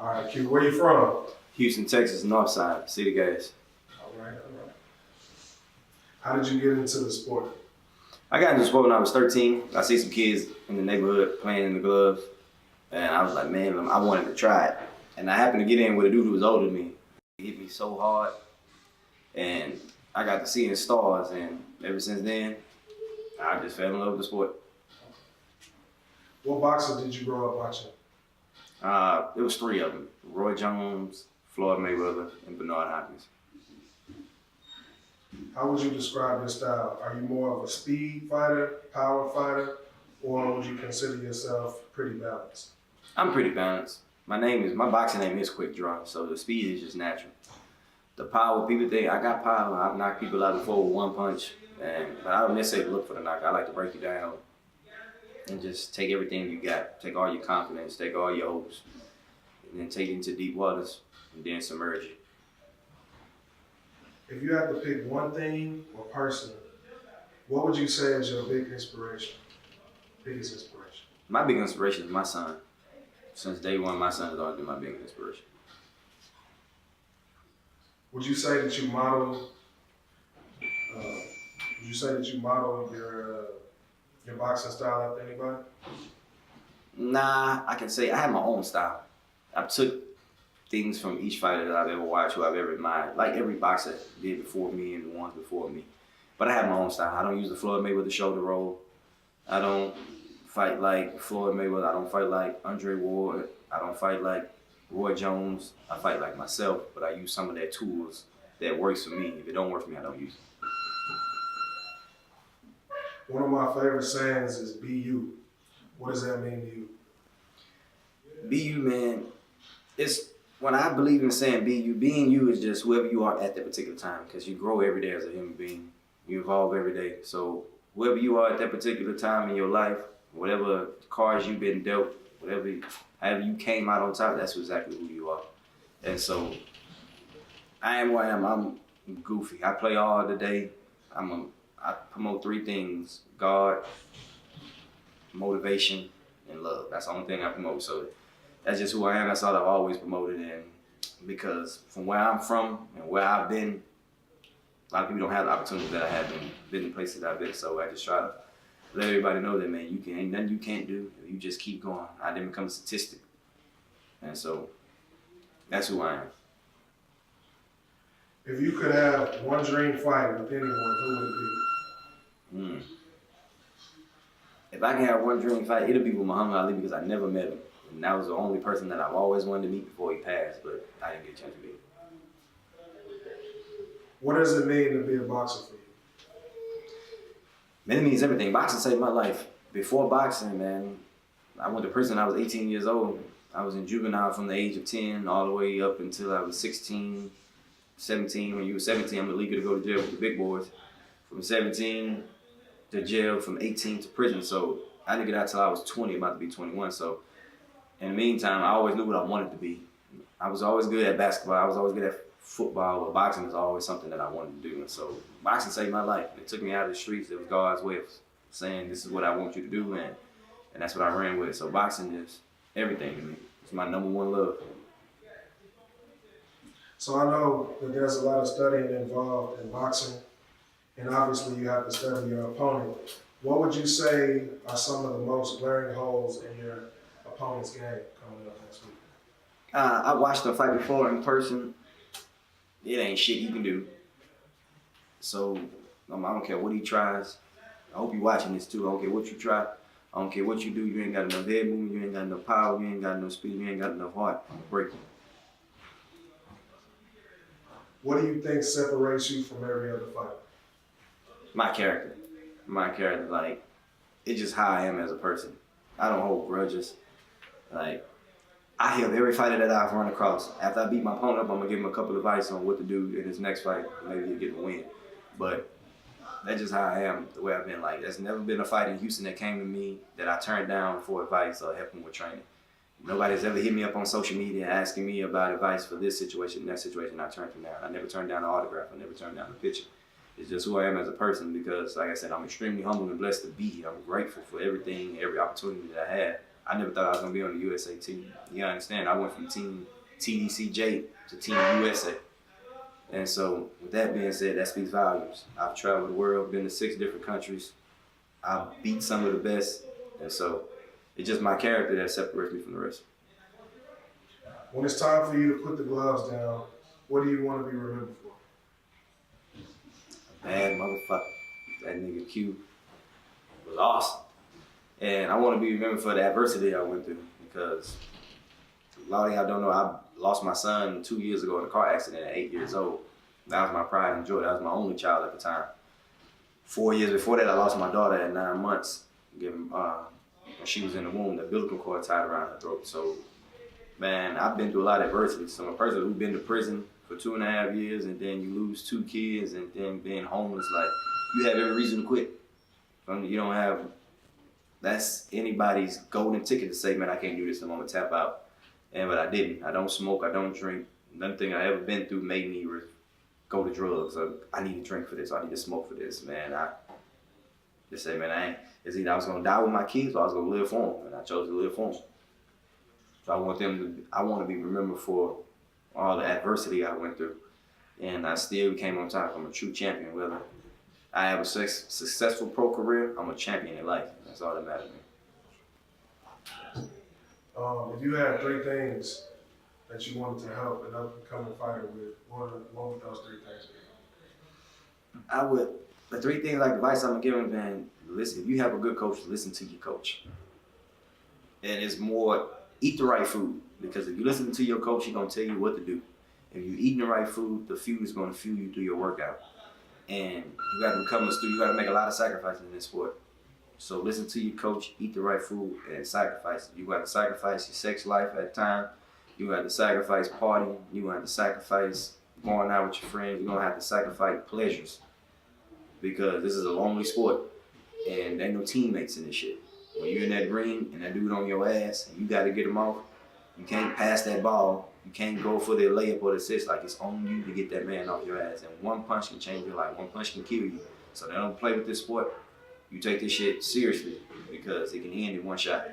All right, Q, where you from? Houston, Texas, North Side, City Gas. All right. How did you get into the sport? I got into sport when I was 13. I see some kids in the neighborhood playing in the gloves, and I was like, man, I wanted to try it. And I happened to get in with a dude who was older than me. He hit me so hard, and I got to seeing stars, and ever since then, I just fell in love with the sport. What boxer did you grow up watching? It was three of them: Roy Jones, Floyd Mayweather, and Bernard Hopkins. How would you describe your style? Are you more of a speed fighter, power fighter, or would you consider yourself pretty balanced? I'm pretty balanced. My boxing name is Quickdraw, so the speed is just natural. The power, people think I got power. I've knocked people out before with one punch, but I don't necessarily look for the knock. I like to break you down and just take everything you got, take all your confidence, take all your hopes, and then take it into deep waters and then submerge it. If you had to pick one thing or person, what would you say is your biggest inspiration? My big inspiration is my son. Since day one, my son has always been my biggest inspiration. Would you say that you model? Would you say that you model your boxing style after anybody? Nah, I can say I have my own style. I took things from each fighter that I've ever watched, who I've ever admired, like every boxer did before me and the ones before me. But I have my own style. I don't use the Floyd Mayweather shoulder roll. I don't fight like Floyd Mayweather. I don't fight like Andre Ward. I don't fight like Roy Jones. I fight like myself, but I use some of their tools that works for me. If it don't work for me, I don't use it. One of my favorite sayings is "Be you." What does that mean to you? Be you, man. It's when I believe in saying be you. Being you is just whoever you are at that particular time, because you grow every day as a human being. You evolve every day. So whoever you are at that particular time in your life, whatever cards you've been dealt, however you came out on top, that's exactly who you are. And so I am who I am. I'm goofy. I play all the day. I promote three things: God, motivation, and love. That's the only thing I promote. So that's just who I am. That's all I've always promoted. And because from where I'm from and where I've been, a lot of people don't have the opportunities that I have been in places that I've been. So I just try to let everybody know that, man, ain't nothing you can't do. You just keep going. I didn't become a statistic. And so that's who I am. If you could have one dream fight with anyone, who would it be? If I can have one dream fight, it'll be with Muhammad Ali, because I never met him. And that was the only person that I've always wanted to meet before he passed, but I didn't get a chance to meet him. What does it mean to be a boxer for you? Man, it means everything. Boxing saved my life. Before boxing, man, I went to prison. I was 18 years old. I was in juvenile from the age of 10 all the way up until I was 16, 17. When you were 17, I'm illegal to go to jail with the big boys. From 17 to jail, from 18 to prison. So I didn't get out till I was 20, about to be 21. So in the meantime, I always knew what I wanted to be. I was always good at basketball. I was always good at football, but boxing was always something that I wanted to do. And so boxing saved my life. It took me out of the streets. It was God's way of saying, this is what I want you to do, and that's what I ran with. So boxing is everything to me. It's my number one love. So I know that there's a lot of studying involved in boxing, and obviously you have to study your opponent. What would you say are some of the most glaring holes in your opponent's game coming up next week? I watched him fight before in person. It ain't shit he can do. So I don't care what he tries. I hope you're watching this too. I don't care what you try. I don't care what you do. You ain't got enough head movement. You ain't got enough power. You ain't got enough speed. You ain't got enough heart. I'm gonna break you. What do you think separates you from every other fighter? My character. Like, it's just how I am as a person. I don't hold grudges. Like, I help every fighter that I've run across. After I beat my opponent up, I'm gonna give him a couple of advice on what to do in his next fight. Maybe he'll get a win. But that's just how I am, the way I've been. Like, there's never been a fight in Houston that came to me that I turned down for advice or helping with training. Nobody's ever hit me up on social media asking me about advice for this situation, that situation. I turned them down. I never turned down an autograph. I never turned down a picture. It's just who I am as a person, because, like I said, I'm extremely humble and blessed to be here. I'm grateful for everything, every opportunity that I had. I never thought I was gonna be on the USA team. You understand? I went from Team TDCJ to Team USA. And so, with that being said, that speaks volumes. I've traveled the world, been to 6 different countries. I've beat some of the best. And so, it's just my character that separates me from the rest. When it's time for you to put the gloves down, what do you want to be remembered for? Bad motherfucker. That nigga Q was awesome. And I want to be remembered for the adversity I went through because a lot of y'all don't know, I lost my son 2 years ago in a car accident at 8 years old. That was my pride and joy. That was my only child at the time. 4 years before that, I lost my daughter at 9 months. When she was in the womb, the umbilical cord tied around her throat. So, man, I've been through a lot of adversity. So I'm a person who's been to prison for 2.5 years, and then you lose 2 kids, and then being homeless, like, you have every reason to quit. You don't have, that's anybody's golden ticket to say, man, I can't do this, I'm gonna tap out. But I didn't. I don't smoke, I don't drink. Nothing I ever been through made me go to drugs. I need to drink for this, I need to smoke for this, man. I just say, man, it's either I was gonna die with my kids or I was gonna live for them, and I chose to live for them. So I want to be remembered for all the adversity I went through. And I still came on top. I'm a true champion. Whether I have a successful pro career, I'm a champion in life. That's all that matters to me. If you had 3 things that you wanted to help an up-and-coming fighter with, what would those 3 things be? The 3 things, like advice I'm giving, man, listen, if you have a good coach, listen to your coach. And it's more, eat the right food. Because if you listen to your coach, he's going to tell you what to do. If you're eating the right food, the food is going to fuel you through your workout. And you got to become a student. You got to make a lot of sacrifices in this sport. So listen to your coach, eat the right food, and sacrifice. You got to sacrifice your sex life at time. You got to sacrifice partying. You got to sacrifice going out with your friends. You're going to have to sacrifice pleasures. Because this is a lonely sport. And there ain't no teammates in this shit. When you're in that ring and that dude on your ass and you got to get him off, you can't pass that ball. You can't go for the layup or the assist. Like, it's on you to get that man off your ass. And one punch can change your life. One punch can kill you. So they don't play with this sport. You take this shit seriously because it can end in one shot.